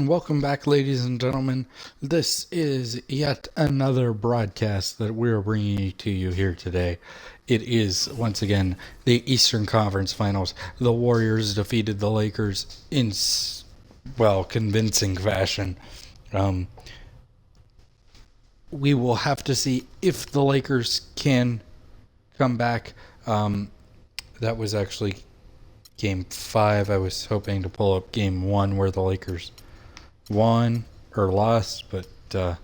And welcome back, ladies and gentlemen. This is yet another broadcast that we're bringing to you here today. It is, once again, the Eastern Conference Finals. The Warriors defeated the Lakers in, convincing fashion. We will have to see if the Lakers can come back. That was actually Game 5. I was hoping to pull up Game 1 where the Lakers won or lost, but I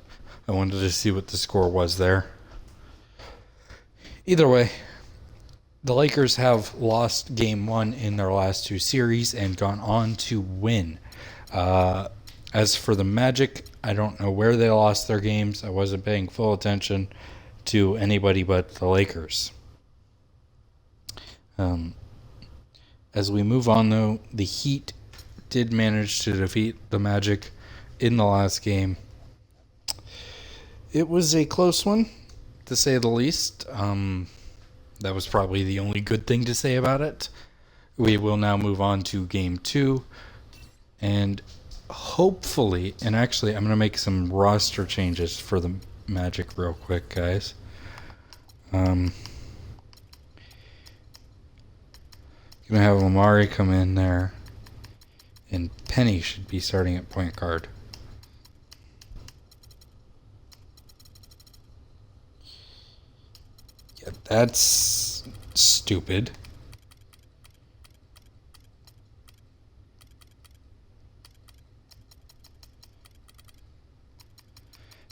wanted to see what the score was there. Either way, the Lakers have lost Game 1 in their last two series and gone on to win. As for the Magic, I don't know where they lost their games. I wasn't paying full attention to anybody but the Lakers. As we move on, though, the Heat did manage to defeat the Magic in the last game. It was a close one, to say the least. That was probably the only good thing to say about it. We will now move on to Game 2. And hopefully, and actually I'm going to make some roster changes for the Magic real quick, guys. Going to have Lamari come in there. And Penny should be starting at point guard. Yeah, that's stupid.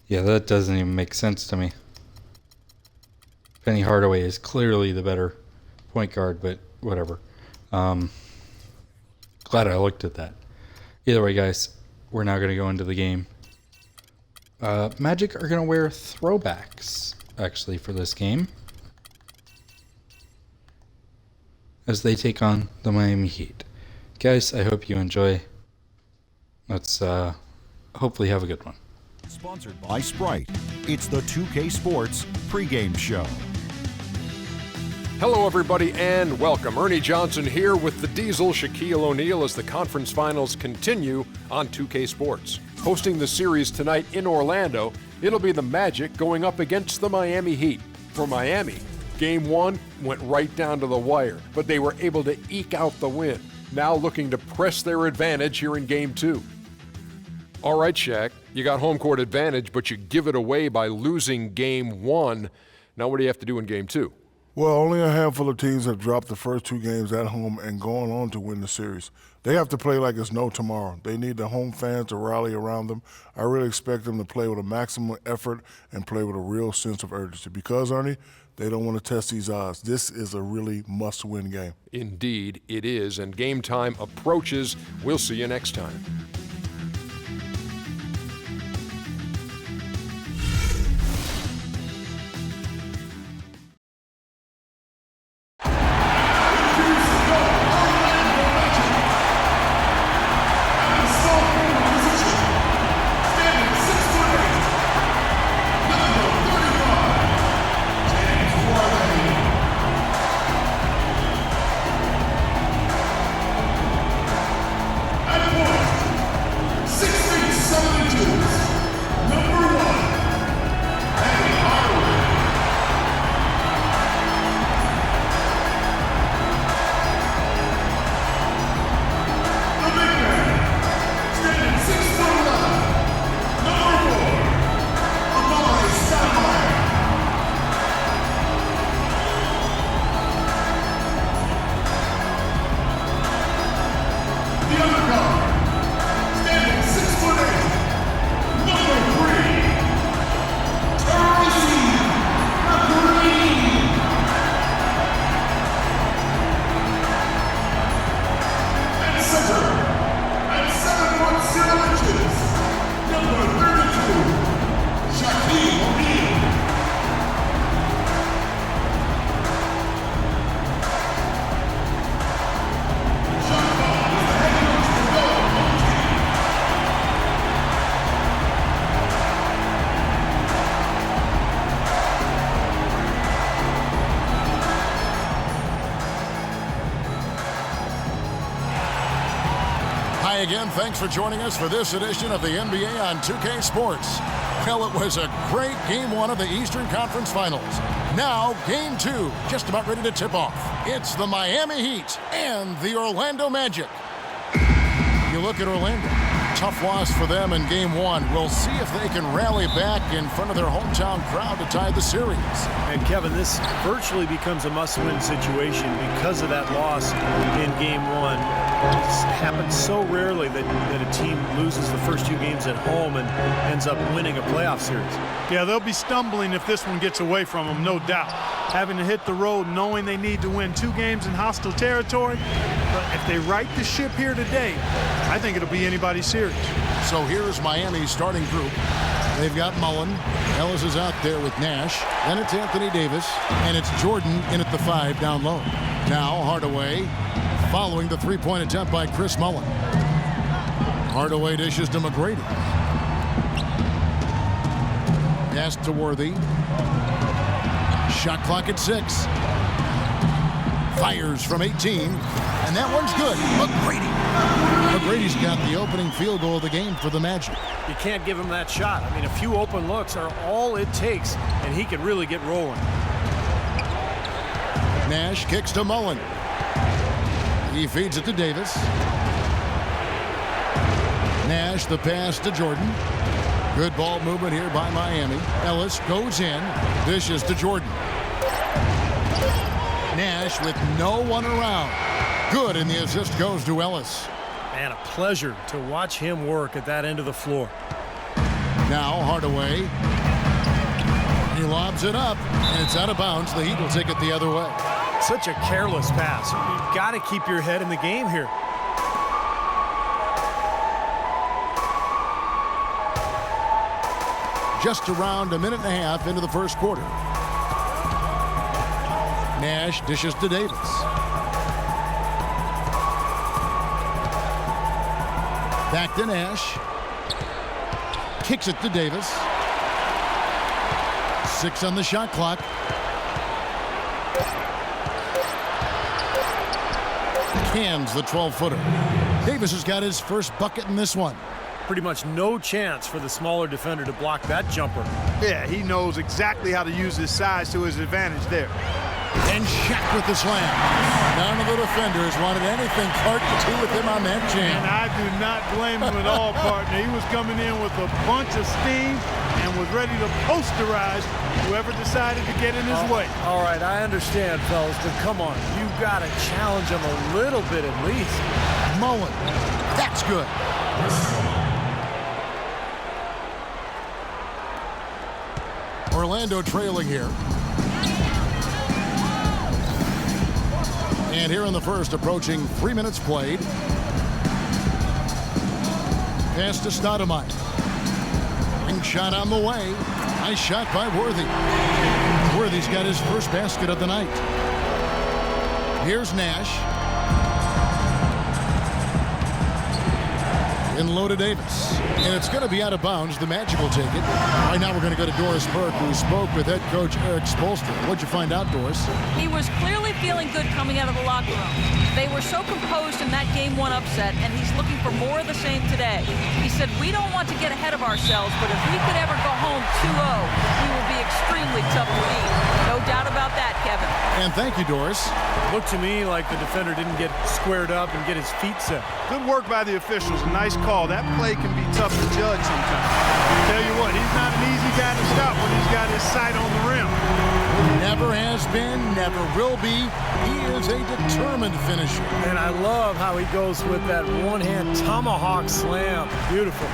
Yeah, that doesn't even make sense to me. Penny Hardaway is clearly the better point guard, but whatever. Glad I looked at that. Either way, guys, we're now going to go into the game. Magic are going to wear throwbacks, actually, for this game, as they take on the Miami Heat. Guys, I hope you enjoy. Let's hopefully have a good one. Sponsored by Sprite. It's the 2K Sports pregame show. Hello, everybody, and welcome. Ernie Johnson here with the Diesel, Shaquille O'Neal, as the conference finals continue on 2K Sports. Hosting the series tonight in Orlando, it'll be the Magic going up against the Miami Heat. For Miami, Game 1 went right down to the wire, but they were able to eke out the win. Now looking to press their advantage here in Game 2. All right, Shaq, you got home court advantage, but you give it away by losing Game 1. Now what do you have to do in Game 2? Well, only a handful of teams have dropped the first two games at home and gone on to win the series. They have to play like it's no tomorrow. They need the home fans to rally around them. I really expect them to play with a maximum effort and play with a real sense of urgency because, Ernie, they don't want to test these odds. This is a really must-win game. Indeed, it is, and game time approaches. We'll see you next time. Hey again, thanks for joining us for this edition of the NBA on 2K Sports. Well, it was a great Game 1 of the Eastern Conference Finals. Now, Game 2, just about ready to tip off. It's the Miami Heat and the Orlando Magic. You look at Orlando. Tough loss for them in Game 1. We'll see if they can rally back in front of their hometown crowd to tie the series. And Kevin, this virtually becomes a must-win situation because of that loss in Game 1. It's happened so rarely that a team loses the first 2 games at home and ends up winning a playoff series. Yeah, they'll be stumbling if this one gets away from them, no doubt. Having to hit the road knowing they need to win 2 games in hostile territory. But if they right the ship here today, I think it'll be anybody's series. So here's Miami's starting group. They've got Mullen. Ellis is out there with Nash. Then it's Anthony Davis. And it's Jordan in at the 5 down low. Now Hardaway following the 3-point attempt by Chris Mullen. Hardaway dishes to McGrady. Pass to Worthy. Shot clock at 6. Fires from 18. And that one's good. McGrady's got the opening field goal of the game for the Magic. You can't give him that shot. I mean, a few open looks are all it takes, and he can really get rolling. Nash kicks to Mullen. He feeds it to Davis. Nash, the pass to Jordan. Good ball movement here by Miami. Ellis goes in. Dishes to Jordan. Nash with no one around. Good, and the assist goes to Ellis. Man, a pleasure to watch him work at that end of the floor. Now Hardaway. He lobs it up, and it's out of bounds. The Heat will take it the other way. Such a careless pass. You've got to keep your head in the game here. Just around a minute and a half into the first quarter. Nash dishes to Davis. Back to Nash. Kicks it to Davis. 6 on the shot clock. Cans the 12-footer. Davis has got his first bucket in this one. Pretty much no chance for the smaller defender to block that jumper. Yeah, he knows exactly how to use his size to his advantage there. And Shaq with the slam. None of the defenders wanted anything Clark to do with him on that jam. And I do not blame him at all, partner. He was coming in with a bunch of steam and was ready to posterize whoever decided to get in his way. All right, I understand, fellas, but come on. You've got to challenge him a little bit at least. Mullen. That's good. Orlando trailing here. And here in the first, approaching 3 minutes played. Pass to Stoudemire. Ring shot on the way. Nice shot by Worthy. Worthy's got his first basket of the night. Here's Nash. In low to Davis. And it's going to be out of bounds. The Magic will take it. Right now we're going to go to Doris Burke, who spoke with head coach Eric Spoelstra. What'd you find out, Doris? He was clearly feeling good coming out of the locker room. They were so composed in that Game 1 upset, and he's looking for more of the same today. He said, we don't want to get ahead of ourselves, but if we could ever go home 2-0, we will be extremely tough to beat. No doubt about that, Kevin. And thank you, Doris. Looked to me like the defender didn't get squared up and get his feet set. Good work by the officials. Nice call. That play can be tough to judge sometimes. I tell you what, he's not an easy guy to stop when he's got his sight on the rim. Never has been, never will be. He is a determined finisher. And I love how he goes with that one-hand tomahawk slam. Beautiful.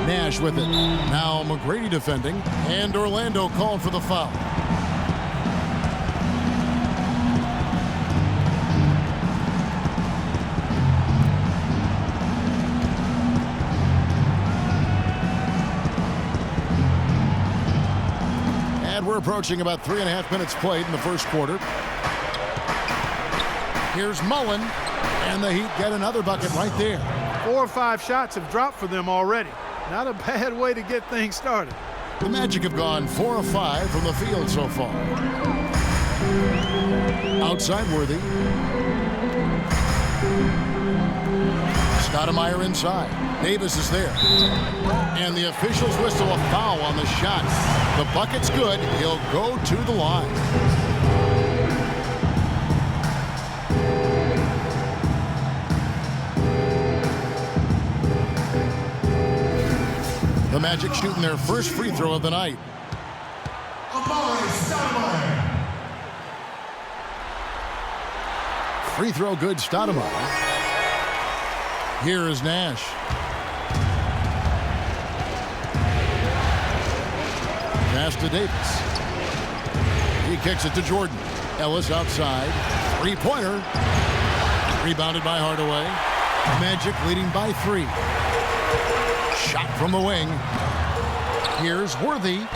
Nash with it. Now McGrady defending, and Orlando called for the foul. We're approaching about 3.5 minutes played in the first quarter. Here's Mullen, and the Heat get another bucket right there. 4 or 5 shots have dropped for them already. Not a bad way to get things started. The Magic have gone 4 of 5 from the field so far. Outside Worthy. Stoudemire inside. Davis is there. And the officials whistle a foul on the shot. The bucket's good. He'll go to the line. The Magic shooting their first free throw of the night. Free throw good, Stoudemire. Here is Nash. Pass to Davis. He kicks it to Jordan. Ellis outside. Three-pointer. Rebounded by Hardaway. Magic leading by 3. Shot from the wing. Here's Worthy.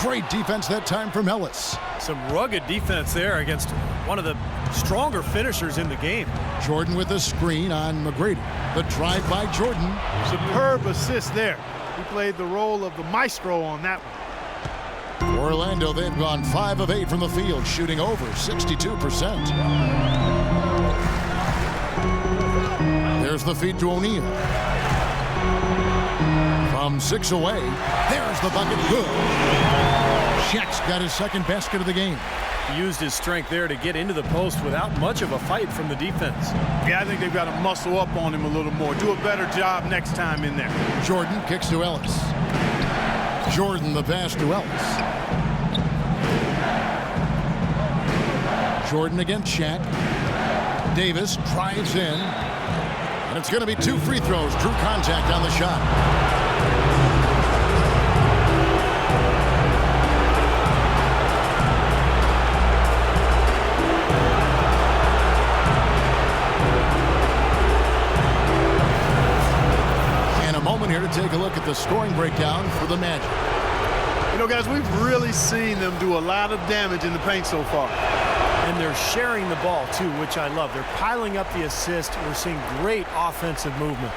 Great defense that time from Ellis. Some rugged defense there against one of the stronger finishers in the game. Jordan with a screen on McGrady. The drive by Jordan. Superb assist there. He played the role of the maestro on that one. Orlando, they've gone 5 of 8 from the field, shooting over 62%. There's the feed to O'Neal. From 6 away, there's the bucket. Good. Shaq's got his second basket of the game. He used his strength there to get into the post without much of a fight from the defense. Yeah, I think they've got to muscle up on him a little more. Do a better job next time in there. Jordan kicks to Ellis. Jordan the pass to Ellis. Jordan against Shaq. Davis drives in. And it's going to be 2 free throws. Drew contact on the shot. Here to take a look at the scoring breakdown for the Magic. You know, guys, we've really seen them do a lot of damage in the paint so far. And they're sharing the ball, too, which I love. They're piling up the assist. We're seeing great offensive movement.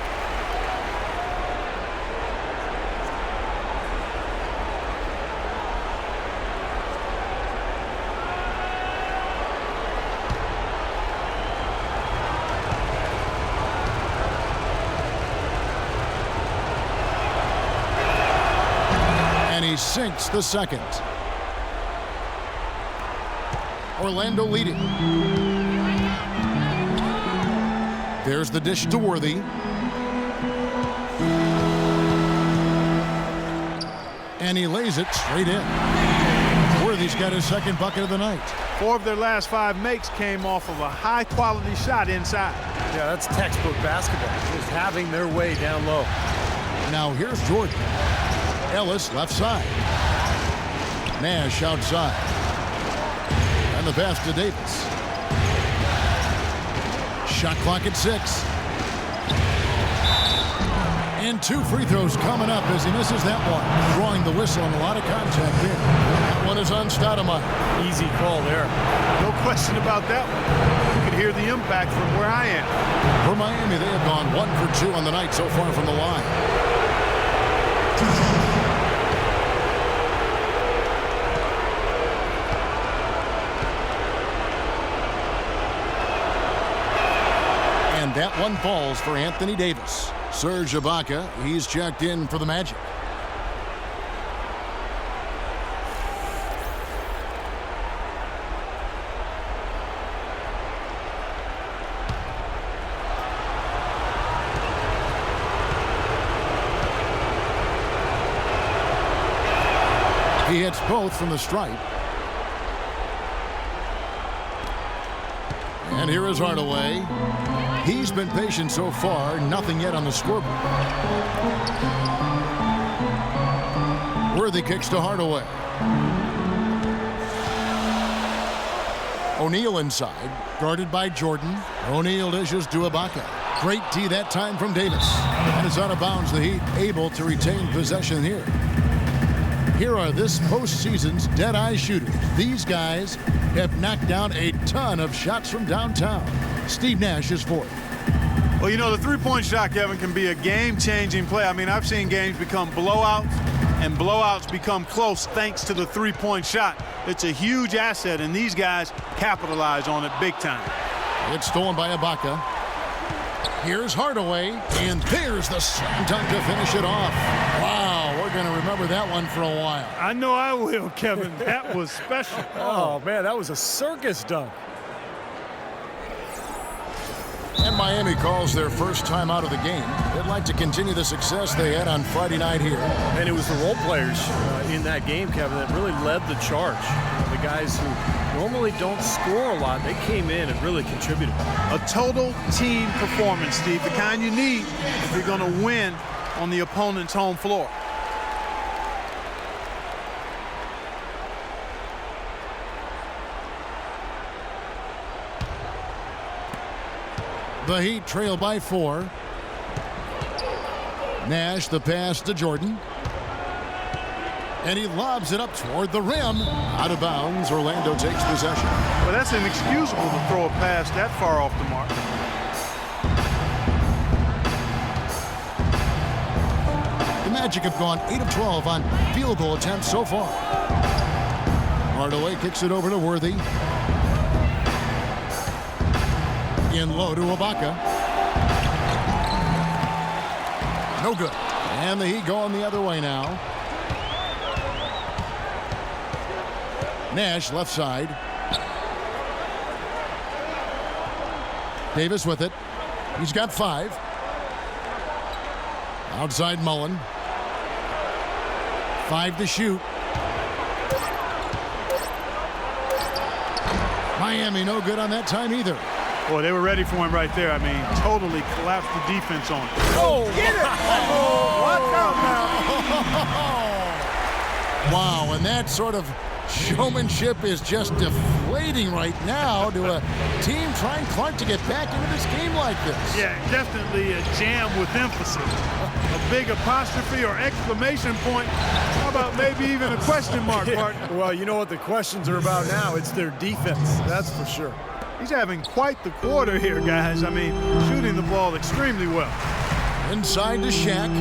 He sinks the second. Orlando leading. There's the dish to Worthy. And he lays it straight in. Worthy's got his second bucket of the night. 4 of their last 5 makes came off of a high-quality shot inside. Yeah, that's textbook basketball. Just having their way down low. Now here's Jordan. Ellis left side. Nash outside. And the pass to Davis. Shot clock at 6. And 2 free throws coming up as he misses that one. Drawing the whistle and a lot of contact there. That one is on Stoudemire. Easy call there. No question about that one. You can hear the impact from where I am. For Miami, they have gone 1 for 2 on the night so far from the line. And that one falls for Anthony Davis. Serge Ibaka, he's checked in for the Magic. He hits both from the stripe. And here is Hardaway. He's been patient so far, nothing yet on the scoreboard. Worthy kicks to Hardaway. O'Neal inside, guarded by Jordan. O'Neal dishes to Ibaka. Great D that time from Davis. And it's out of bounds. The Heat able to retain possession here. Here are this postseason's dead-eye shooters. These guys have knocked down a ton of shots from downtown. Steve Nash is fourth. Well, you know, the three-point shot, Kevin, can be a game-changing play. I mean, I've seen games become blowouts, and blowouts become close thanks to the three-point shot. It's a huge asset, and these guys capitalize on it big time. It's stolen by Ibaka. Here's Hardaway, and there's the slam dunk to finish it off. Wow, we're going to remember that one for a while. I know I will, Kevin. That was special. Oh, man, that was a circus dunk. And Miami calls their first time out of the game. They'd like to continue the success they had on Friday night here. And it was the role players in that game, Kevin, that really led the charge. The guys who normally don't score a lot, they came in and really contributed. A total team performance, Steve, the kind you need if you're going to win on the opponent's home floor. The Heat trail by 4. Nash, the pass to Jordan. And he lobs it up toward the rim. Out of bounds, Orlando takes possession. Well, that's inexcusable to throw a pass that far off the mark. The Magic have gone 8 of 12 on field goal attempts so far. Hardaway kicks it over to Worthy. In low to Ibaka. No good. And the Heat going the other way now. Nash left side. Davis with it. He's got 5. Outside Mullen. 5 to shoot. Miami no good on that time either. Boy, they were ready for him right there. I mean, totally collapsed the defense on him. Oh, get it! Oh, watch out now! Wow, and that sort of showmanship is just deflating right now to a team trying Clark to get back into this game like this. Yeah, definitely a jam with emphasis. A big apostrophe or exclamation point. How about maybe even a question mark, partner? Well, you know what the questions are about now. It's their defense, that's for sure. He's having quite the quarter here, guys. I mean, shooting the ball extremely well. Inside to Shaq.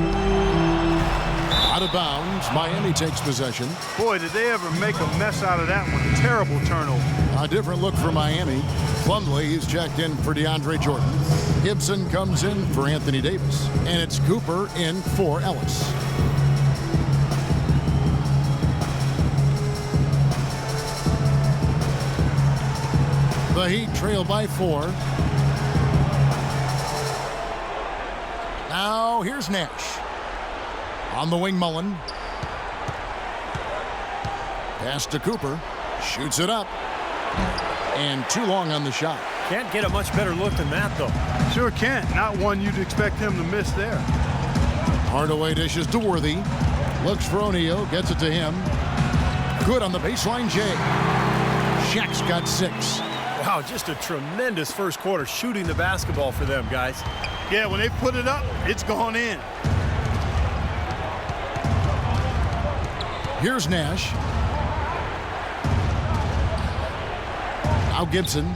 Out of bounds. Miami takes possession. Boy, did they ever make a mess out of that one. A terrible turnover. A different look for Miami. Plumlee, he's checked in for DeAndre Jordan. Gibson comes in for Anthony Davis. And it's Cooper in for Ellis. The Heat trail by 4. Now here's Nash. On the wing, Mullen. Pass to Cooper. Shoots it up. And too long on the shot. Can't get a much better look than that, though. Sure can't. Not one you'd expect him to miss there. Hardaway dishes to Worthy. Looks for O'Neal. Gets it to him. Good on the baseline, Jay. Shaq's got 6. Wow, just a tremendous first quarter shooting the basketball for them, guys. Yeah, when they put it up, it's gone in. Here's Nash. Now Gibson.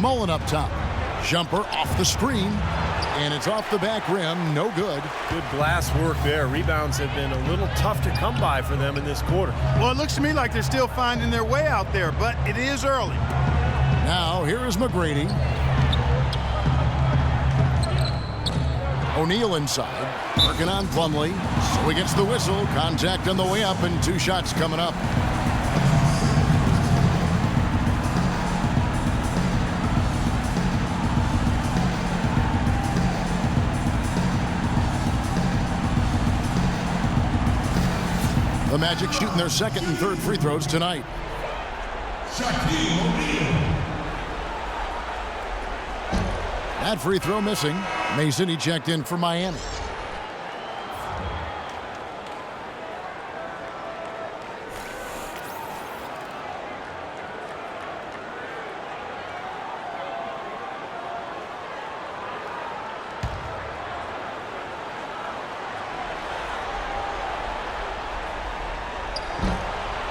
Mullen up top. Jumper off the screen. And it's off the back rim. No good. Good glass work there. Rebounds have been a little tough to come by for them in this quarter. Well, it looks to me like they're still finding their way out there, but it is early. Now, here is McGrady. O'Neal inside. Working on Plumlee. So he gets the whistle. Contact on the way up and 2 shots coming up. The Magic shooting their second and third free throws tonight. That free throw missing. Mason, he checked in for Miami.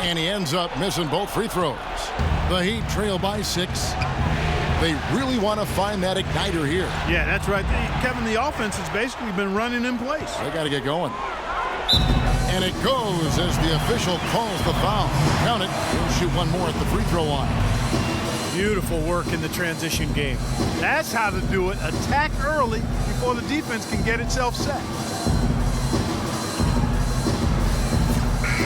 And he ends up missing both free throws. The Heat trail by 6. They really want to find that igniter here. Yeah, that's right. Kevin, the offense has basically been running in place. They got to get going. And it goes as the official calls the foul. Count it. He'll shoot one more at the free throw line. Beautiful work in the transition game. That's how to do it. Attack early before the defense can get itself set.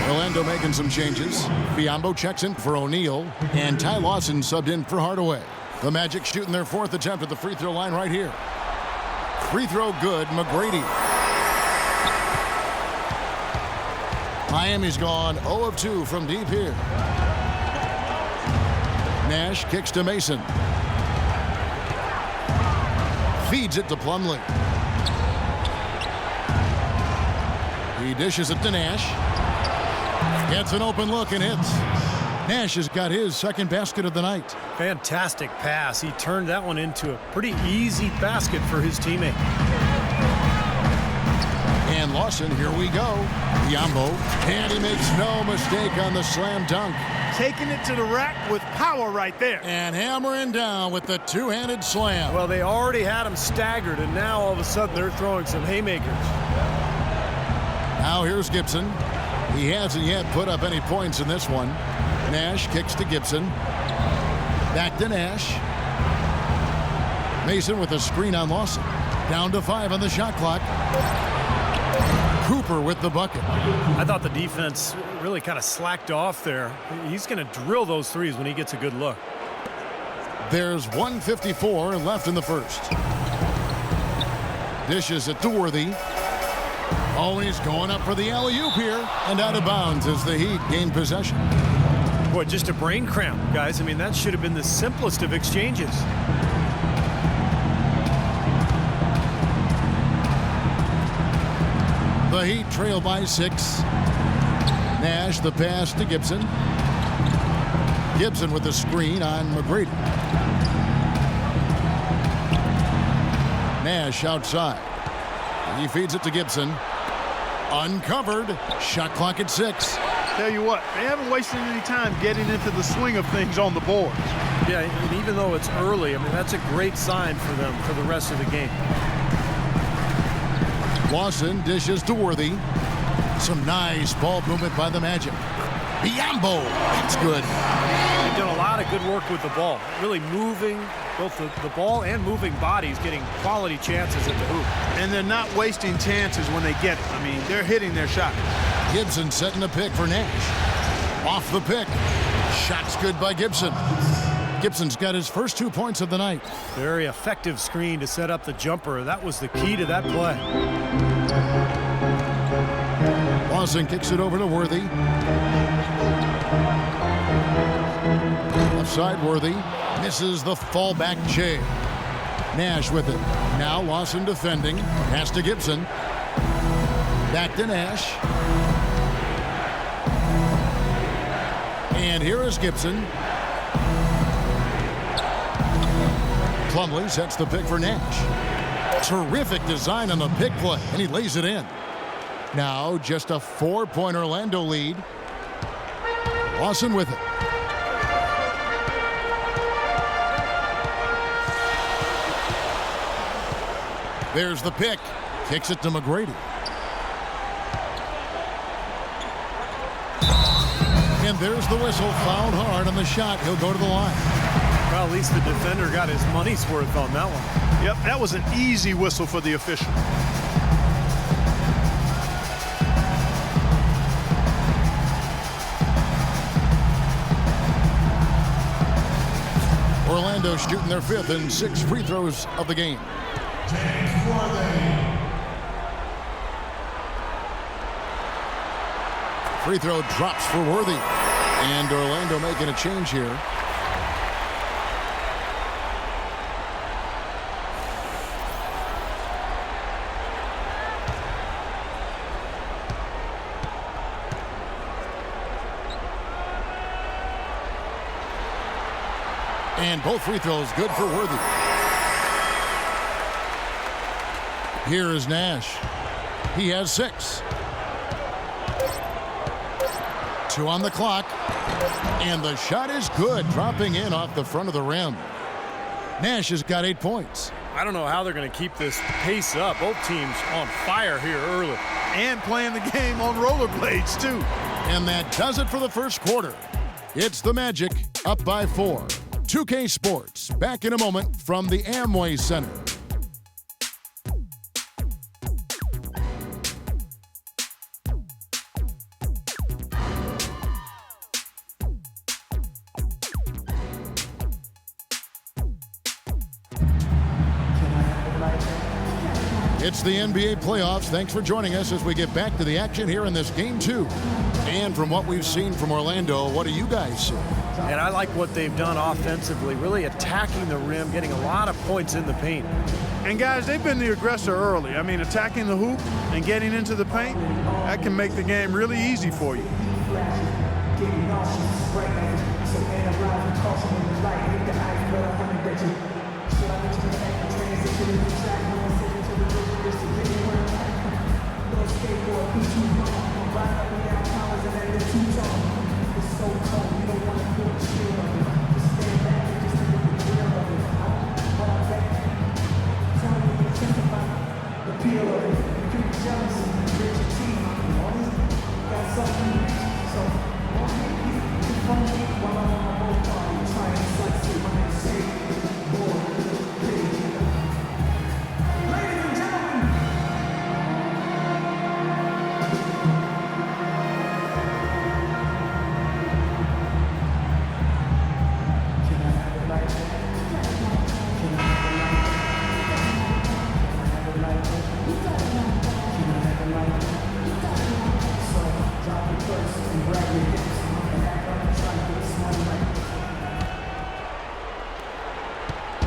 Orlando making some changes. Biyombo checks in for O'Neal, and Ty Lawson subbed in for Hardaway. The Magic shooting their 4th attempt at the free throw line right here. Free throw good, McGrady. Miami's gone 0 of 2 from deep here. Nash kicks to Mason. Feeds it to Plumlee. He dishes it to Nash. Gets an open look and hits. Nash has got his 2nd basket of the night. Fantastic pass. He turned that one into a pretty easy basket for his teammate. And Lawson, here we go. Biyombo, and he makes no mistake on the slam dunk. Taking it to the rack with power right there. And hammering down with the two-handed slam. Well, they already had him staggered, and now all of a sudden they're throwing some haymakers. Now here's Gibson. He hasn't yet put up any points in this one. Nash kicks to Gibson. Back to Nash. Mason with a screen on Lawson. Down to 5 on the shot clock. Cooper with the bucket. I thought the defense really kind of slacked off there. He's going to drill those threes when he gets a good look. There's 1:54 left in the first. Dishes it to Worthy. Oh, he's going up for the alley-oop here. And out of bounds as the Heat gain possession. Boy, just a brain cramp, guys. I mean, that should have been the simplest of exchanges. The Heat trail by 6. Nash the pass to Gibson. Gibson with the screen on McGrady. Nash outside. He feeds it to Gibson. Uncovered. Shot clock at 6. Tell you what, they haven't wasted any time getting into the swing of things on the boards. Yeah, and even though it's early, I mean, that's a great sign for them for the rest of the game. Lawson dishes to Worthy. Some nice ball movement by the Magic. Biyombo. That's good. They've done a lot of good work with the ball. Really moving both the ball and moving bodies, getting quality chances at the hoop. And they're not wasting chances when they get it. I mean, they're hitting their shot. Gibson setting the pick for Nash. Off the pick. Shot's good by Gibson. Gibson's got his first 2 points of the night. Very effective screen to set up the jumper. That was the key to that play. Lawson kicks it over to Worthy. Left side, Worthy. Misses the fallback J. Nash with it. Now Lawson defending. Pass to Gibson. Back to Nash. And here is Gibson. Plumlee sets the pick for Nash. Terrific design on the pick play, and he lays it in. Now just a 4-point Orlando lead. Lawson with it. There's the pick. Kicks it to McGrady. And there's the whistle. Fouled hard on the shot. He'll go to the line. Well, at least the defender got his money's worth on that one. Yep, that was an easy whistle for the official. Orlando shooting their 5th and 6 free throws of the game. Free throw drops for Worthy. And Orlando making a change here. And both free throws good for Worthy. Here is Nash. He has 6. 2 on the clock. And the shot is good, dropping in off the front of the rim. Nash has got 8 points. I don't know how they're going to keep this pace up. Both teams on fire here early. And playing the game on rollerblades, too. And that does it for the first quarter. It's the Magic up by 4. 2K Sports, back in a moment from the Amway Center. It's the NBA playoffs. Thanks for joining us as we get back to the action here in this Game 2. And from what we've seen from Orlando, what do you guys see? And I like what they've done offensively, really attacking the rim, getting a lot of points in the paint. And guys, they've been the aggressor early. I mean, attacking the hoop and getting into the paint, that can make the game really easy for you.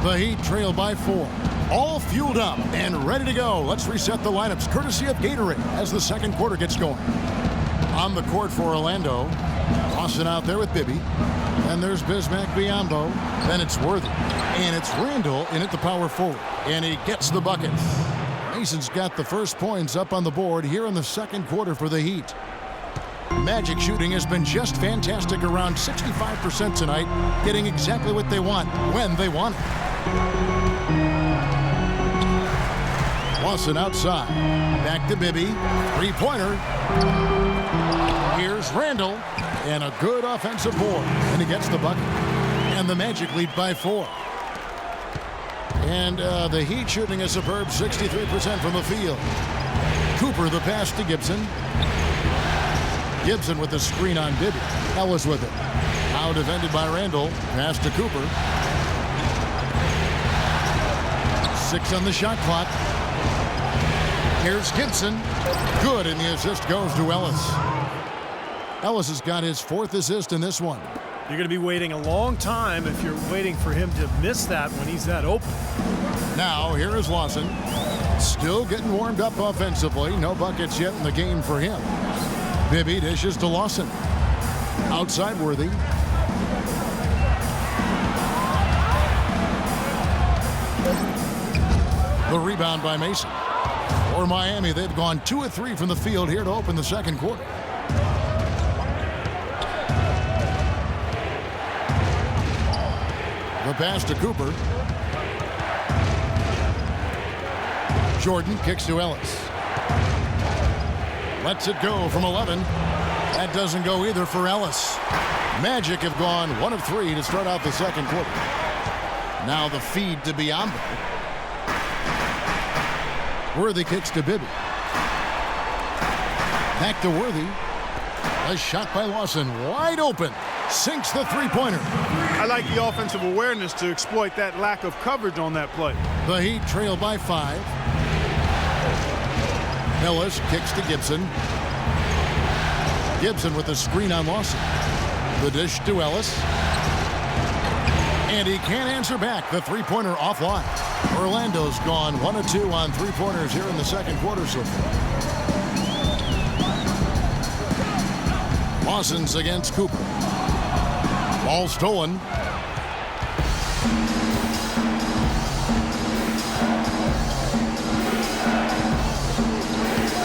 The Heat trail by 4. All fueled up and ready to go. Let's reset the lineups courtesy of Gatorade as the second quarter gets going. On the court for Orlando, Lawson out there with Bibby. And there's Bismack Biyombo. Then it's Worthy. And it's Randall in at the power forward. And he gets the bucket. Mason's got the first points up on the board here in the second quarter for the Heat. Magic shooting has been just fantastic, around 65% tonight, getting exactly what they want when they want it. Lawson outside. Back to Bibby. Three-pointer. Here's Randall. And a good offensive board. And he gets the bucket. And the Magic lead by 4. And the Heat shooting a superb 63% from the field. Cooper the pass to Gibson. Gibson with the screen on Bibby. Ellis with it. Now defended by Randall. Pass to Cooper. 6 on the shot clock. Here's Gibson. Good, and the assist goes to Ellis. Ellis has got his 4th assist in this one. You're going to be waiting a long time if you're waiting for him to miss that when he's that open. Now, here is Lawson. Still getting warmed up offensively. No buckets yet in the game for him. Bibby dishes to Lawson. Outside Worthy. The rebound by Mason. For Miami, they've gone 2 of 3 from the field here to open the second quarter. The pass to Cooper. Jordan kicks to Ellis. Lets it go from 11. That doesn't go either for Ellis. Magic have gone 1 of 3 to start out the second quarter. Now the feed to Biyombo. Worthy kicks to Bibby. Back to Worthy. A shot by Lawson. Wide open. Sinks the three-pointer. I like the offensive awareness to exploit that lack of coverage on that play. The Heat trail by 5. Ellis kicks to Gibson. Gibson with the screen on Lawson. The dish to Ellis. And he can't answer back. The three-pointer offline. Orlando's gone 1 of 2 on three-pointers here in the second quarter so far. Lawson's against Cooper. Ball stolen.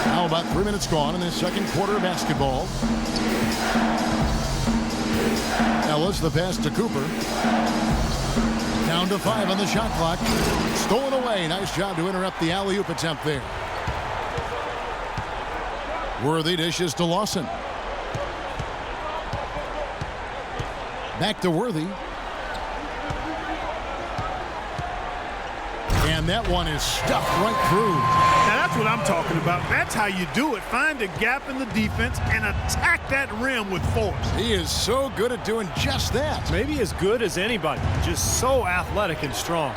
Now about 3 minutes gone in the second quarter of basketball. Ellis the pass to Cooper. Down to 5 on the shot clock. Stolen away. Nice job to interrupt the alley-oop attempt there. Worthy dishes to Lawson. Back to Worthy. And that one is stuffed right through. Now that's what I'm talking about. That's how you do it. Find a gap in the defense and attack that rim with force. He is so good at doing just that. Maybe as good as anybody. Just so athletic and strong.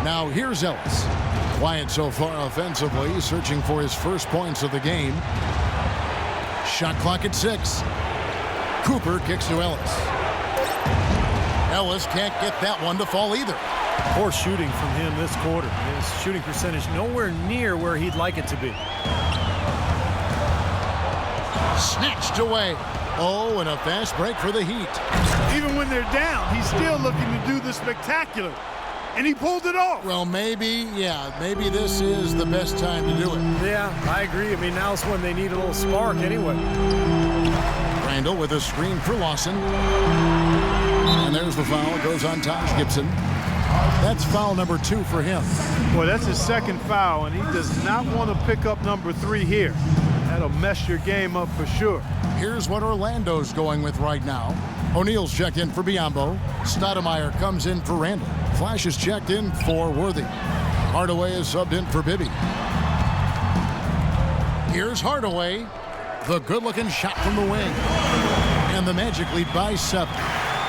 Now here's Ellis. Quiet so far offensively, searching for his first points of the game. Shot clock at 6. Cooper kicks to Ellis. Ellis can't get that one to fall either. Poor shooting from him this quarter. His shooting percentage nowhere near where he'd like it to be. Snatched away. Oh, and a fast break for the Heat. Even when they're down, he's still looking to do the spectacular. And he pulled it off. Well, maybe this is the best time to do it. Yeah, I agree. I mean, now's when they need a little spark anyway. Randall with a screen for Lawson. And there's the foul. It goes on Taj Gibson. That's foul number 2 for him. Boy, that's his second foul, and he does not want to pick up number 3 here. That'll mess your game up for sure. Here's what Orlando's going with right now. O'Neal's checked in for Biombo. Stoudemire comes in for Randall. Flash is checked in for Worthy. Hardaway is subbed in for Bibby. Here's Hardaway. The good-looking shot from the wing. And the Magic lead by 7.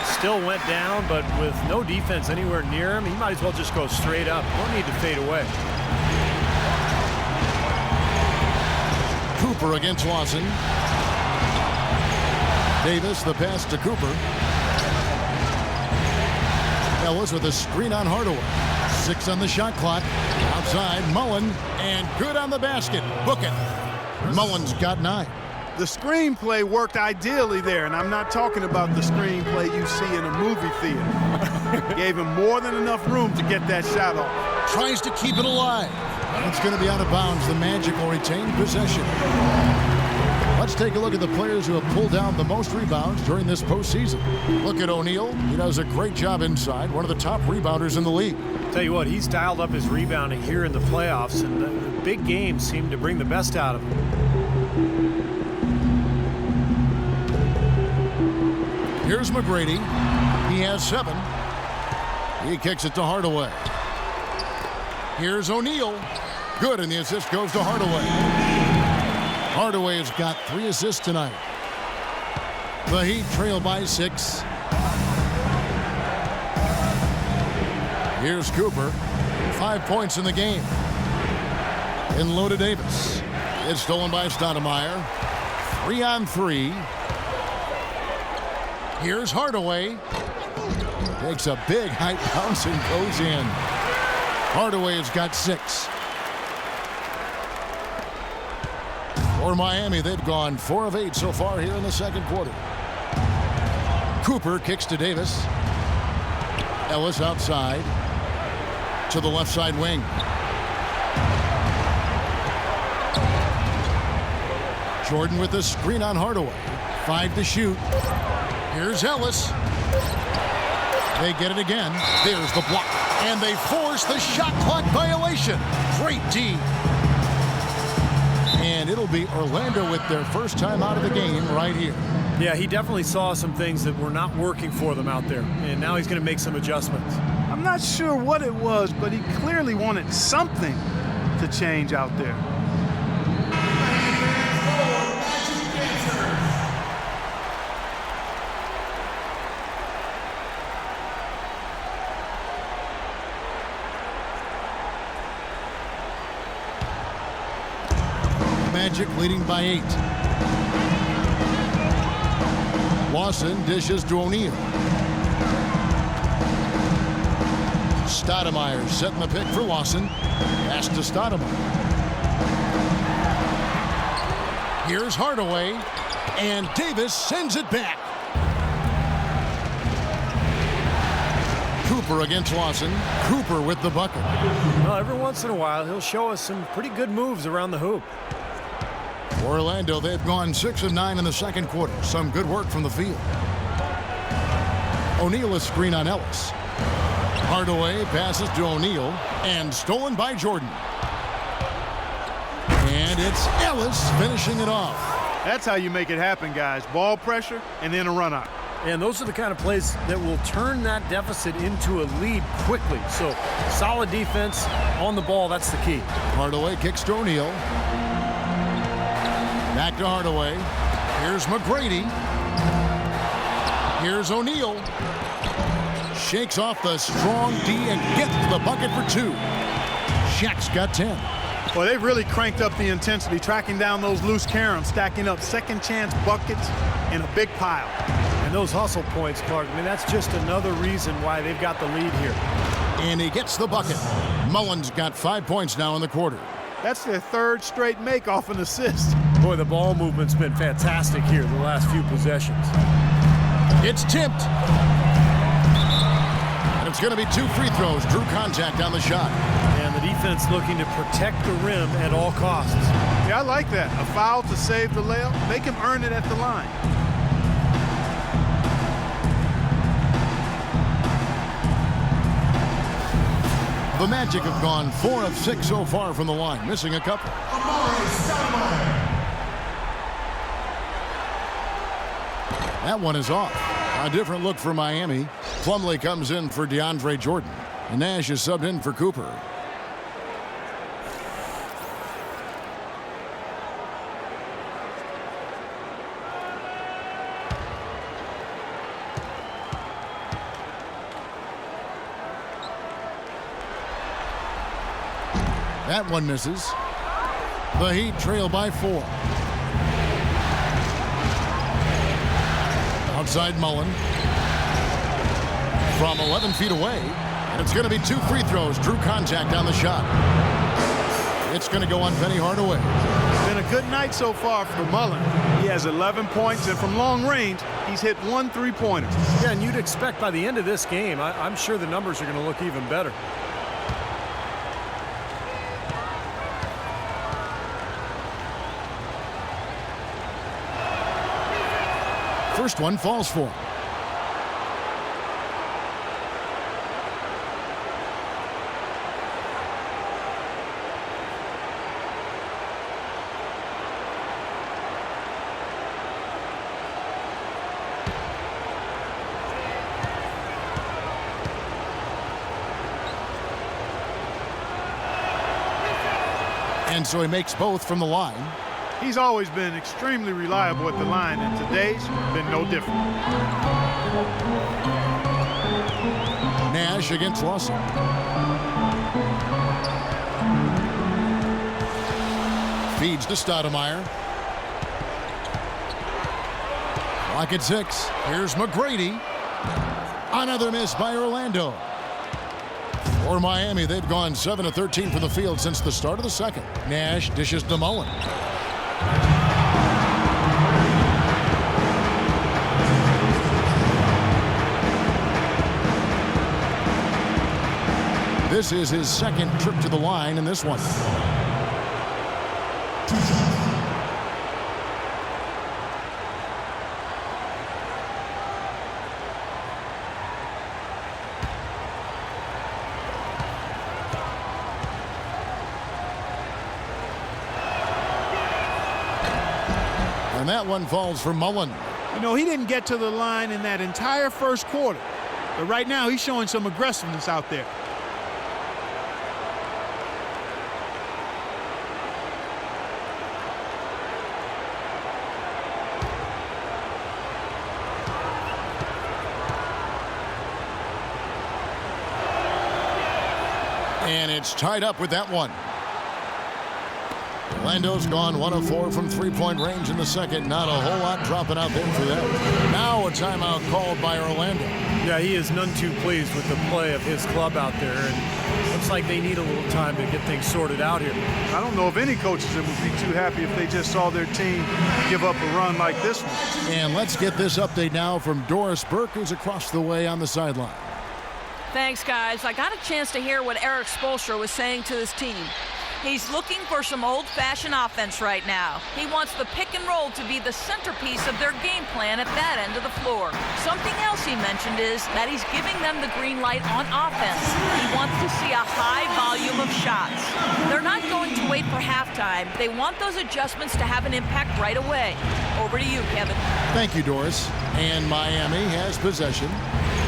Still went down, but with no defense anywhere near him, he might as well just go straight up. No need to fade away. Cooper against Lawson. Davis, the pass to Cooper. Ellis with a screen on Hardaway. 6 on the shot clock. Outside, Mullen, and good on the basket. Book it. Mullen's got 9. The screenplay worked ideally there, and I'm not talking about the screenplay you see in a movie theater. Gave him more than enough room to get that shot off. Tries to keep it alive. It's going to be out of bounds. The Magic will retain possession. Let's take a look at the players who have pulled down the most rebounds during this postseason. Look at O'Neal. He does a great job inside. One of the top rebounders in the league. Tell you what, he's dialed up his rebounding here in the playoffs, and the big games seem to bring the best out of him. Here's McGrady. He has 7. He kicks it to Hardaway. Here's O'Neal. Good, and the assist goes to Hardaway. Hardaway has got 3 assists tonight. The Heat trail by 6. Here's Cooper. 5 points in the game. In low to Davis. It's stolen by Stoudemire. 3 on 3. Here's Hardaway. Takes a big high bounce and goes in. Hardaway has got 6. For Miami, they've gone 4 of 8 so far here in the second quarter. Cooper kicks to Davis. Ellis outside to the left side wing. Jordan with the screen on Hardaway. 5 to shoot. Here's Ellis. They get it again. There's the block. And they force the shot clock violation. Great D. And it'll be Orlando with their first time out of the game right here. Yeah, he definitely saw some things that were not working for them out there. And now he's going to make some adjustments. I'm not sure what it was, but he clearly wanted something to change out there. Magic leading by 8. Lawson dishes to O'Neal. Stoudemire setting the pick for Lawson. Pass to Stoudemire. Here's Hardaway. And Davis sends it back. Cooper against Lawson. Cooper with the bucket. Well, every once in a while, he'll show us some pretty good moves around the hoop. Orlando, they've gone 6 of 9 in the second quarter. Some good work from the field. O'Neal is screen on Ellis. Hardaway passes to O'Neal and stolen by Jordan. And it's Ellis finishing it off. That's how you make it happen, guys. Ball pressure and then a run out. And those are the kind of plays that will turn that deficit into a lead quickly. So solid defense on the ball, that's the key. Hardaway kicks to O'Neal. Back to Hardaway. Here's McGrady. Here's O'Neal. Shakes off the strong D and gets the bucket for 2. Shaq's got 10. Well, they've really cranked up the intensity, tracking down those loose caroms, stacking up second chance buckets in a big pile. And those hustle points, Clark, I mean, that's just another reason why they've got the lead here. And he gets the bucket. Mullen's got 5 points now in the quarter. That's their third straight make off an assist. Boy, the ball movement's been fantastic here the last few possessions. It's tipped. And it's going to be 2 free throws. Drew contact on the shot. And the defense looking to protect the rim at all costs. Yeah, I like that. A foul to save the layup. Make him earn it at the line. The Magic have gone 4 of 6 so far from the line, missing a couple. That one is off. A different look for Miami. Plumlee comes in for DeAndre Jordan. And Nash is subbed in for Cooper. That one misses. The Heat trail by 4. Outside Mullen. From 11 feet away. And it's going to be 2 free throws. Drew contact on the shot. It's going to go on Penny Hardaway. It's been a good night so far for Mullen. He has 11 points, and from long range, he's hit 1 3-pointer. Yeah, and you'd expect by the end of this game, I'm sure the numbers are going to look even better. First one falls for him. And so he makes both from the line. He's always been extremely reliable at the line, and today's been no different. Nash against Lawson. Feeds to Stoudemire. Clock at 6. Here's McGrady. Another miss by Orlando. For Miami, they've gone 7 of 13 from the field since the start of the second. Nash dishes to Mullen. This is his second trip to the line in this one. And that one falls for Mullen. You know, he didn't get to the line in that entire first quarter. But right now, he's showing some aggressiveness out there. And it's tied up with that one. Orlando's gone 1 of 4 from three-point range in the second. Not a whole lot dropping out there for them. Now a timeout called by Orlando. Yeah, he is none too pleased with the play of his club out there. And looks like they need a little time to get things sorted out here. I don't know if any coaches would be too happy if they just saw their team give up a run like this one. And let's get this update now from Doris Burke, who's across the way on the sideline. Thanks, guys. I got a chance to hear what Eric Spoelstra was saying to his team. He's looking for some old-fashioned offense right now. He wants the pick and roll to be the centerpiece of their game plan at that end of the floor. Something else he mentioned is that he's giving them the green light on offense. He wants to see a high volume of shots. They're not going to wait for halftime. They want those adjustments to have an impact right away. Over to you, Kevin. Thank you, Doris. And Miami has possession.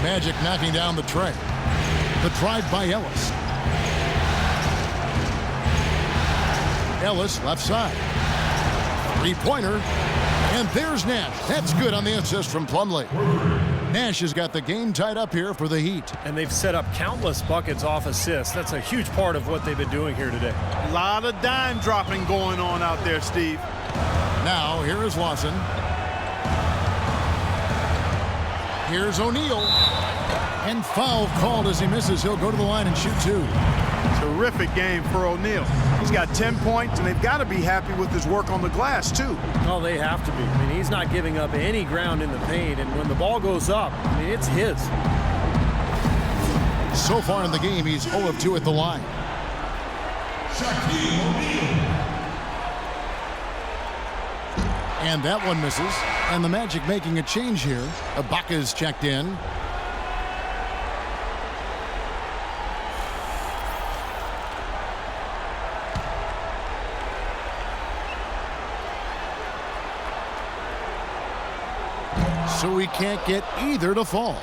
Magic knocking down the tray. The drive by Ellis. Ellis, left side. Three-pointer. And there's Nash. That's good on the assist from Plumlee. Nash has got the game tied up here for the Heat. And they've set up countless buckets off assists. That's a huge part of what they've been doing here today. A lot of dime dropping going on out there, Steve. Now, here is Lawson. Here's O'Neal. And foul called as he misses. He'll go to the line and shoot two. Terrific game for O'Neal. He's got 10 points, and they've got to be happy with his work on the glass, too. Oh, they have to be. I mean, he's not giving up any ground in the paint, and when the ball goes up, I mean, it's his. So far in the game, he's 0 of 2 at the line. And that one misses. And the Magic making a change here. Ibaka's checked in. So we can't get either to fall.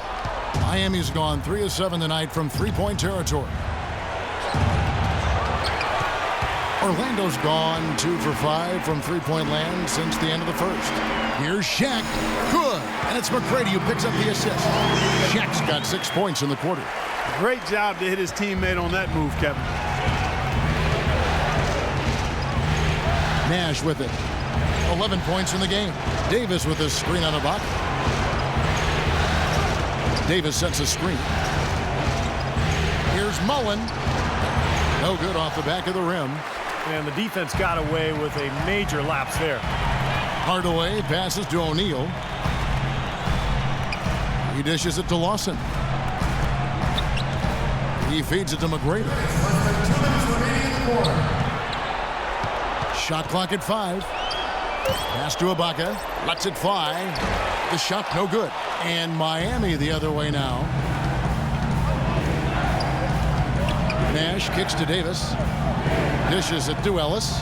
Miami's gone 3 of 7 tonight from three-point territory. Orlando's gone 2 for 5 from three-point land since the end of the first. Here's Shaq. Good. And it's McGrady who picks up the assist. Shaq's got 6 points in the quarter. Great job to hit his teammate on that move, Kevin. Nash with it. 11 points in the game. Davis with a screen on Ibaka. Davis sets a screen. Here's Mullen. No good off the back of the rim. And the defense got away with a major lapse there. Hardaway passes to O'Neal. He dishes it to Lawson. He feeds it to McGrady. Shot clock at 5. Pass to Ibaka. Lets it fly. The shot no good. And Miami the other way now. Nash kicks to Davis. Dishes it to Ellis.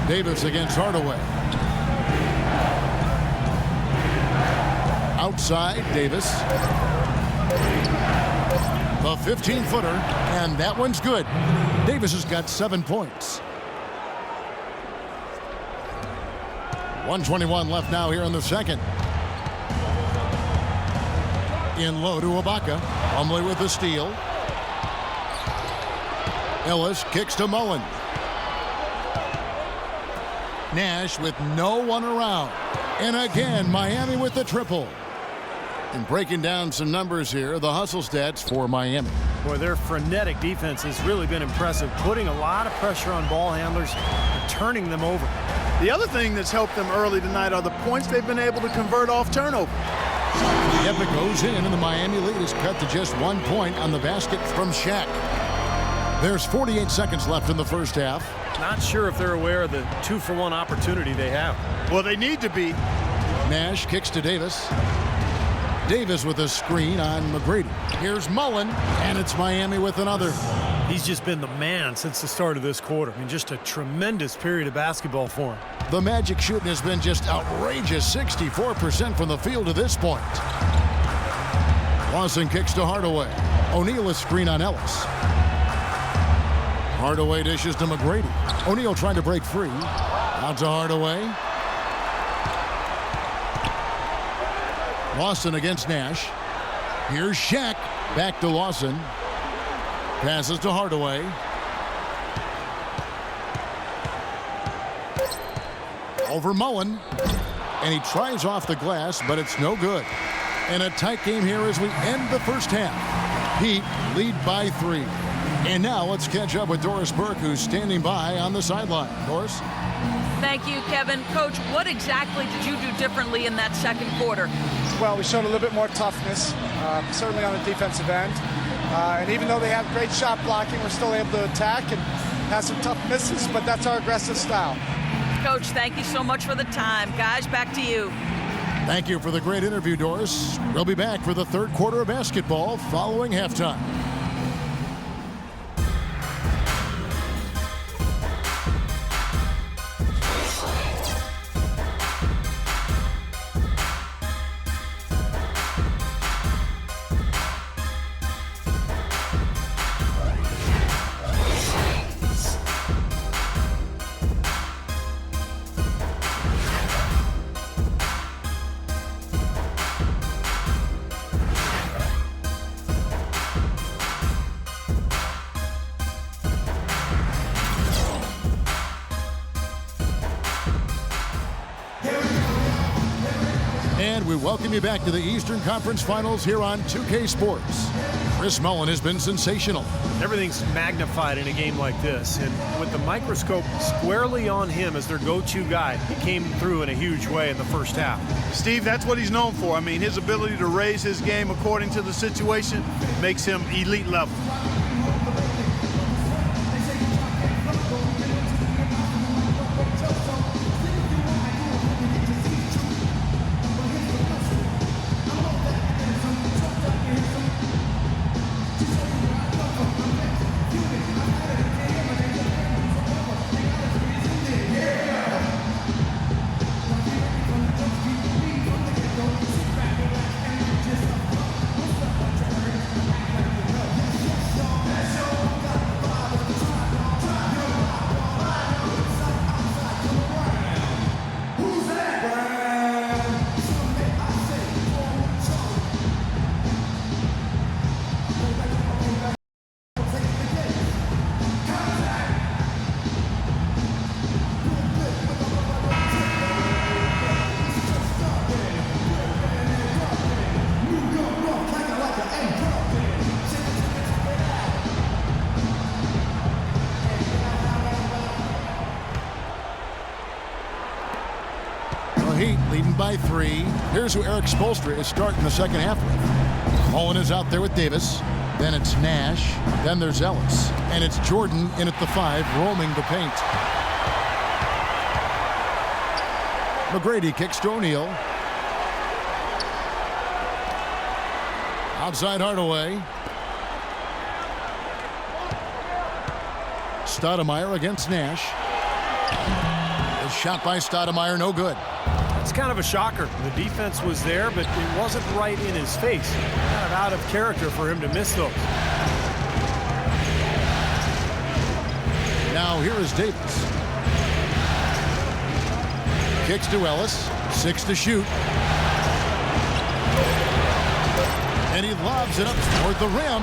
Davis against Hardaway. Outside, Davis. The 15-footer, and that one's good. Davis has got 7 points. 1:21 left now here in the second. In low to Ibaka. Plumlee with the steal. Ellis kicks to Mullen. Nash with no one around. And again, Miami with the triple. And breaking down some numbers here, the hustle stats for Miami. Boy, their frenetic defense has really been impressive, putting a lot of pressure on ball handlers and turning them over. The other thing that's helped them early tonight are the points they've been able to convert off turnover. The effort goes in, and the Miami lead is cut to just 1 point on the basket from Shaq. There's 48 seconds left in the first half. Not sure if they're aware of the 2-for-1 opportunity they have. Well, they need to be. Nash kicks to Davis. Davis with a screen on McGrady. Here's Mullen, and it's Miami with another. He's just been the man since the start of this quarter. I mean, just a tremendous period of basketball for him. The Magic shooting has been just outrageous, 64% from the field to this point. Lawson kicks to Hardaway. O'Neal a screen on Ellis. Hardaway dishes to McGrady. O'Neal trying to break free. Out to Hardaway. Lawson against Nash. Here's Shaq. Back to Lawson. Passes to Hardaway. Over Mullen. And he tries off the glass, but it's no good. And a tight game here as we end the first half. Heat lead by 3. And now let's catch up with Doris Burke, who's standing by on the sideline. Doris? Thank you, Kevin. Coach, what exactly did you do differently in that second quarter? Well, we showed a little bit more toughness, certainly on the defensive end. And even though they have great shot blocking, we're still able to attack and have some tough misses, but that's our aggressive style. Coach, thank you so much for the time. Guys, back to you. Thank you for the great interview, Doris. We'll be back for the third quarter of basketball following halftime. And we welcome you back to the Eastern Conference Finals here on 2K Sports. Chris Mullin has been sensational. Everything's magnified in a game like this, and with the microscope squarely on him as their go-to guy, he came through in a huge way in the first half. Steve, that's what he's known for. I mean, his ability to raise his game according to the situation makes him elite level. Heat leading by 3. Here's who Eric Spoelstra is starting the second half with. Mullen is out there with Davis. Then it's Nash. Then there's Ellis. And it's Jordan in at the 5, roaming the paint. McGrady kicks to O'Neal. Outside Hardaway. Stoudemire against Nash. The shot by Stoudemire, no good. It's kind of a shocker. The defense was there, but it wasn't right in his face. Kind of out of character for him to miss those. Now here is Davis. Kicks to Ellis. 6 to shoot. And he lobs it up toward the rim.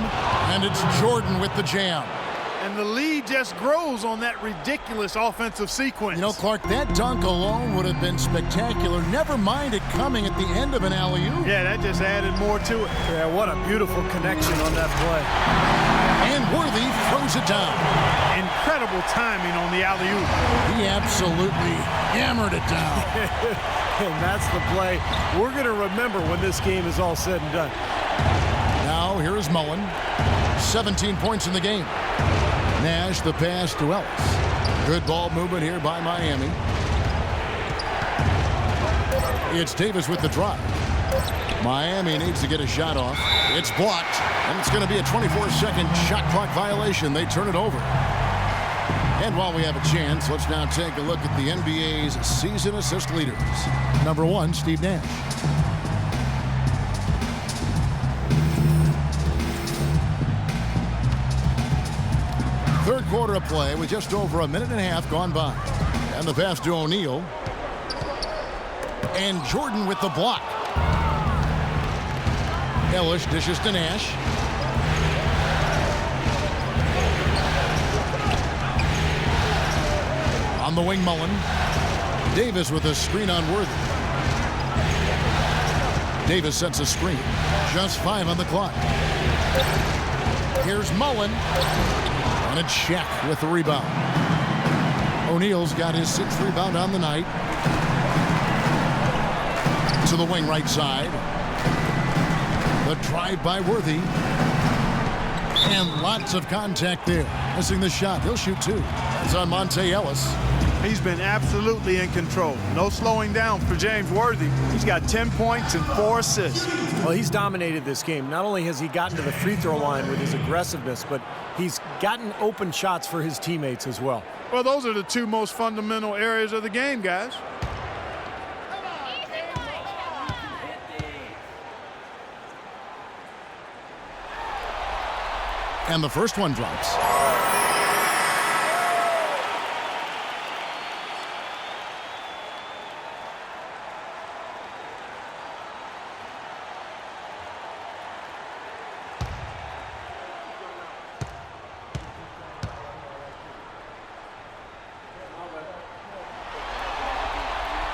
And it's Jordan with the jam. And the lead just grows on that ridiculous offensive sequence. You know, Clark, that dunk alone would have been spectacular. Never mind it coming at the end of an alley-oop. Yeah, that just added more to it. Yeah, what a beautiful connection on that play. And Worthy throws it down. Incredible timing on the alley-oop. He absolutely hammered it down. And that's the play we're going to remember when this game is all said and done. Now here is Mullen. 17 points in the game. Nash the pass to Ellis. Good ball movement here by Miami. It's Davis with the drive. Miami needs to get a shot off. It's blocked, and it's going to be a 24-second shot clock violation. They turn it over. And while we have a chance, let's now take a look at the NBA's season assist leaders. Number 1, Steve Nash. Third quarter of play with just over a minute and a half gone by. And the pass to O'Neal. And Jordan with the block. Ellis dishes to Nash. On the wing, Mullen. Davis with a screen on Worthy. Davis sets a screen. Just 5 on the clock. Here's Mullen. And it's Shaq with the rebound. O'Neal's got his 6th rebound on the night. To the wing right side. The drive by Worthy. And lots of contact there. Missing the shot. He'll shoot 2. That's on Monte Ellis. He's been absolutely in control. No slowing down for James Worthy. He's got 10 points and 4 assists. Well, he's dominated this game. Not only has he gotten to the free throw line with his aggressiveness, but he's gotten open shots for his teammates as well. Well, those are the 2 most fundamental areas of the game, guys. And the first one drops.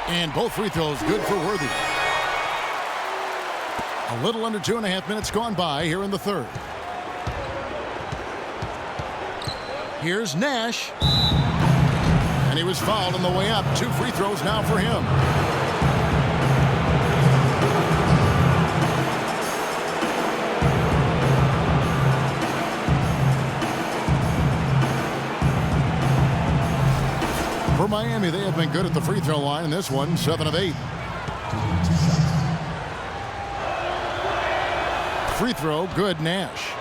And both free throws good for Worthy. A little under 2.5 minutes gone by here in the third. Here's Nash. And he was fouled on the way up. 2 free throws now for him. For Miami, they have been good at the free throw line in this one, 7 of 8. Free throw, good, Nash.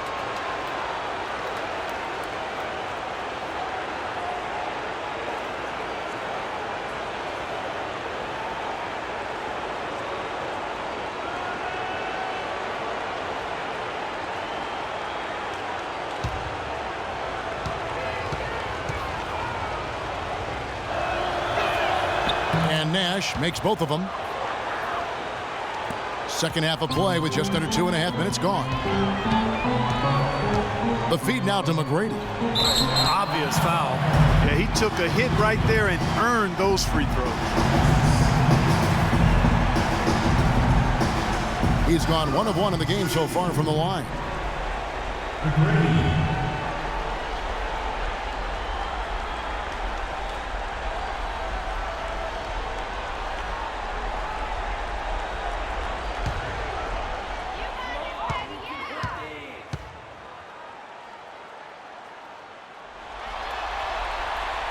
And Nash makes both of them. Second half of play with just under 2.5 minutes gone. The feed now to McGrady. Obvious foul. Yeah, he took a hit right there and earned those free throws. He's gone 1 of 1 in the game so far from the line.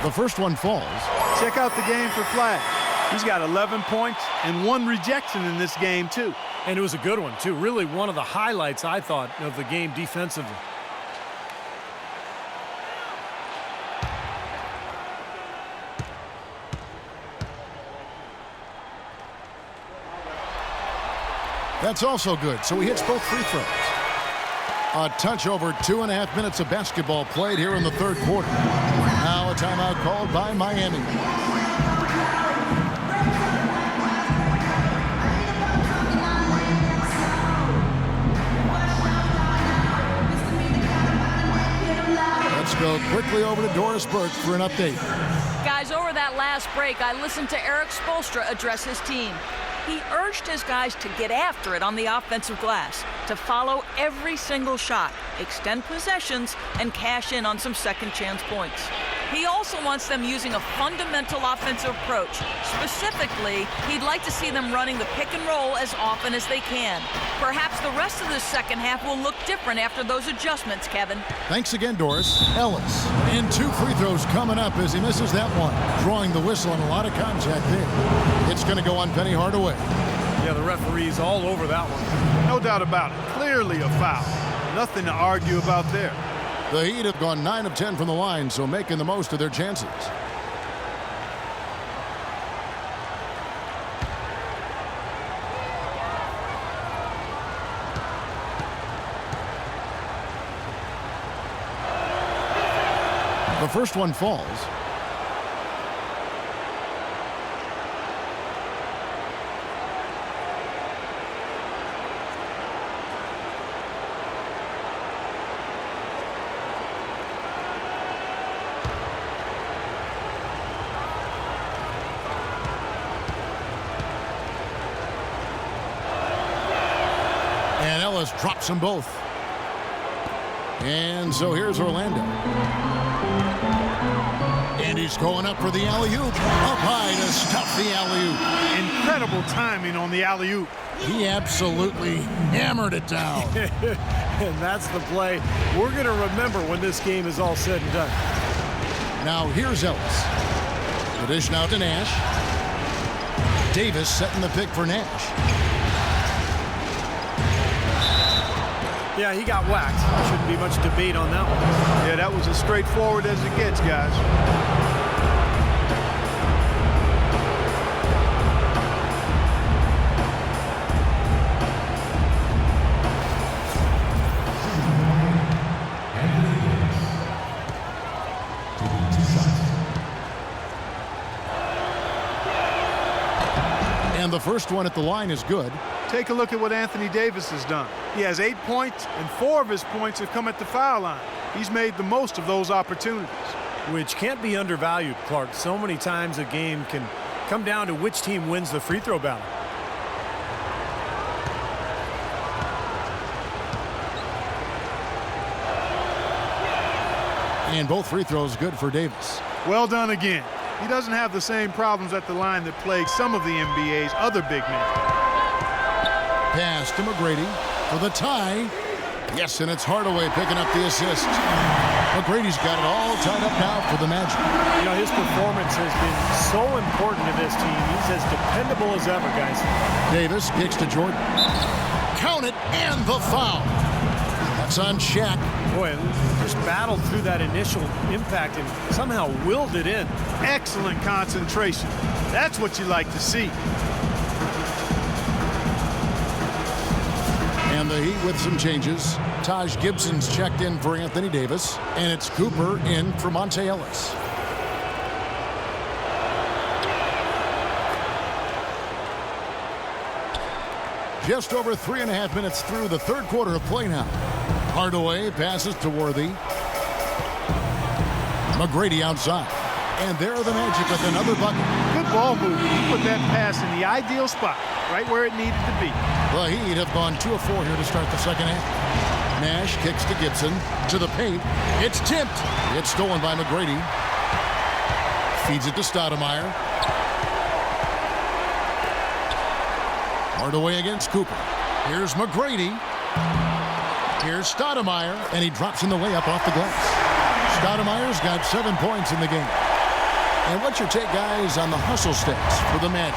The first one falls. Check out the game for Flash. He's got 11 points and 1 rejection in this game, too. And it was a good one, too. Really one of the highlights, I thought, of the game defensively. That's also good, so he hits both free throws. A touch over 2.5 minutes of basketball played here in the third quarter. Now a timeout called by Miami. Let's go quickly over to Doris Burke for an update. Guys, over that last break, I listened to Eric Spoelstra address his team. He urged his guys to get after it on the offensive glass, to follow every single shot, extend possessions, and cash in on some second chance points. He also wants them using a fundamental offensive approach. Specifically, he'd like to see them running the pick and roll as often as they can. Perhaps the rest of the second half will look different after those adjustments, Kevin. Thanks again, Doris. Ellis. And 2 free throws coming up as he misses that one. Drawing the whistle and a lot of contact there. It's going to go on Penny Hardaway. Yeah, the referee's all over that one. No doubt about it. Clearly a foul. Nothing to argue about there. The Heat have gone 9 of 10 from the line, so making the most of their chances. The first one falls. And Ellis drops them both. And so here's Orlando. And he's going up for the alley-oop. Up high to stuff the alley-oop. Incredible timing on the alley-oop. He absolutely hammered it down. And that's the play we're going to remember when this game is all said and done. Now here's Ellis. The dish now to Nash. Davis setting the pick for Nash. Yeah, he got whacked. Shouldn't be much debate on that one. Yeah, that was as straightforward as it gets, guys. And the first one at the line is good. Take a look at what Anthony Davis has done. He has 8 points, and 4 of his points have come at the foul line. He's made the most of those opportunities. Which can't be undervalued, Clark. So many times a game can come down to which team wins the free throw battle. And both free throws good for Davis. Well done again. He doesn't have the same problems at the line that plague some of the NBA's other big men. Pass to McGrady for the tie. Yes, and it's Hardaway picking up the assist. McGrady's got it all tied up now for the Magic. You know, his performance has been so important to this team. He's as dependable as ever, guys. Davis kicks to Jordan. Count it, and the foul. That's on Shaq. Boy, just battled through that initial impact and somehow willed it in. Excellent concentration. That's what you like to see. And the Heat with some changes. Taj Gibson's checked in for Anthony Davis, and it's Cooper in for Monte Ellis. Just over 3.5 minutes through the third quarter of play now. Hardaway passes to Worthy. McGrady outside. And there are the Magic with another bucket. Good ball movement. He put that pass in the ideal spot, right where it needed to be. The Heat have gone 2 of 4 here to start the second half. Nash kicks to Gibson. To the paint. It's tipped. It's stolen by McGrady. Feeds it to Stoudemire. Hardaway against Cooper. Here's McGrady. Here's Stoudemire, and he drops in the layup off the glass. Stoudemire's got 7 points in the game. And what's your take, guys, on the hustle stats for the Magic?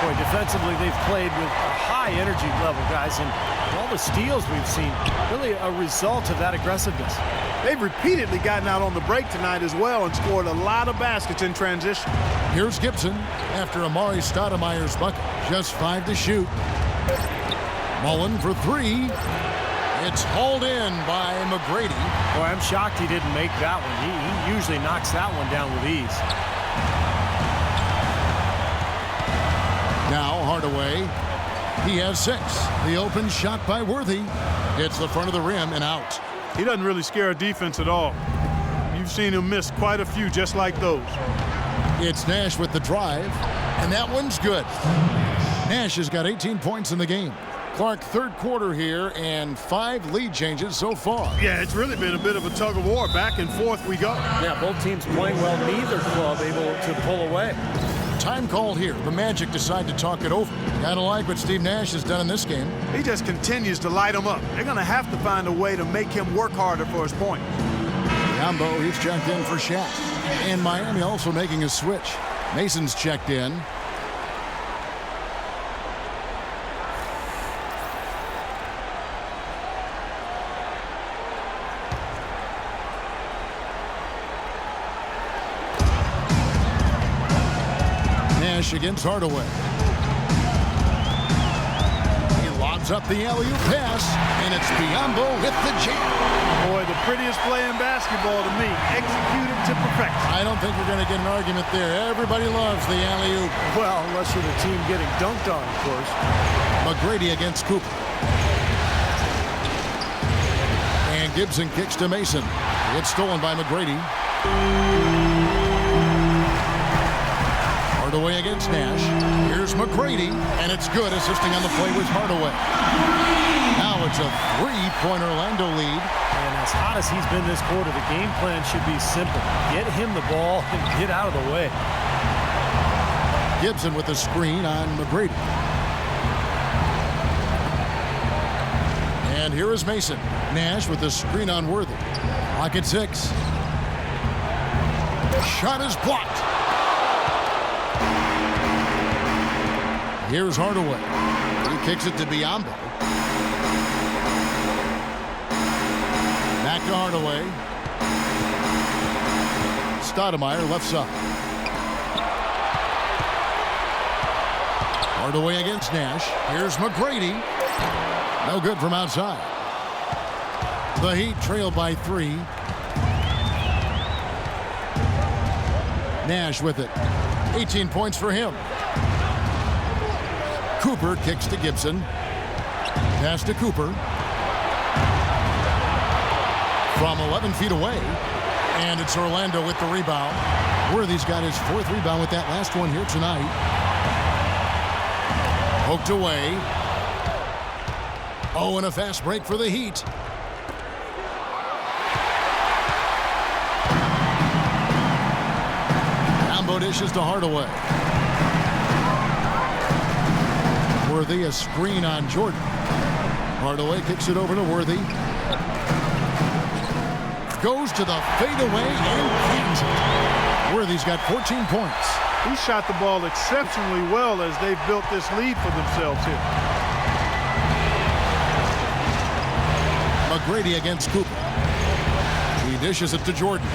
Boy, defensively, they've played with a high energy level, guys, and all the steals we've seen, really a result of that aggressiveness. They've repeatedly gotten out on the break tonight as well and scored a lot of baskets in transition. Here's Gibson after Amari Stoudemire's bucket. Just 5 to shoot. Mullen for 3. It's hauled in by McGrady. Boy, I'm shocked he didn't make that one. He usually knocks that one down with ease. Now Hardaway. He has 6. The open shot by Worthy. Hits the front of the rim and out. He doesn't really scare a defense at all. You've seen him miss quite a few just like those. It's Nash with the drive, and that one's good. Nash has got 18 points in the game. Clark, third quarter here, and 5 lead changes so far. Yeah, it's really been a bit of a tug of war. Back and forth we go. Yeah, both teams playing well. Neither club able to pull away. Time called here. The Magic decide to talk it over. Gotta like what Steve Nash has done in this game. He just continues to light him up. They're going to have to find a way to make him work harder for his point. Yambo, he's checked in for Shaq. And Miami also making a switch. Mason's checked in. Nash against Hardaway. He lobs up the alley-oop pass, and it's Biyombo with the jam. Boy, the prettiest play in basketball to me. Executed to perfection. I don't think we're going to get an argument there. Everybody loves the alley-oop. Well, unless you're the team getting dunked on, of course. McGrady against Cooper. And Gibson kicks to Mason. It's stolen by McGrady. Hardaway against Nash. Here's McGrady, and it's good, assisting on the play with Hardaway. Now it's a 3-point Orlando lead. And as hot as he's been this quarter, the game plan should be simple. Get him the ball and get out of the way. Gibson with the screen on McGrady. And here is Mason. Nash with the screen on Worthy. Clock at 6. Shot is blocked. Here's Hardaway. He kicks it to Biombo. Back to Hardaway. Stoudemire left side. Hardaway against Nash. Here's McGrady. No good from outside. The Heat trail by 3. Nash with it. 18 points for him. Cooper kicks to Gibson. Pass to Cooper. From 11 feet away. And it's Orlando with the rebound. Worthy's got his 4th rebound with that last one here tonight. Poked away. Oh, and a fast break for the Heat. Combo dishes to Hardaway. Worthy, a screen on Jordan. Hardaway kicks it over to Worthy. Goes to the fadeaway and cleans it. Worthy's got 14 points. He shot the ball exceptionally well as they've built this lead for themselves here. McGrady against Cooper. He dishes it to Jordan.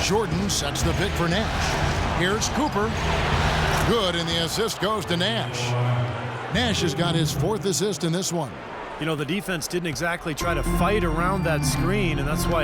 Jordan sets the pick for Nash. Here's Cooper. Good, and the assist goes to Nash. Nash has got his 4th assist in this one. You know, the defense didn't exactly try to fight around that screen, and that's why it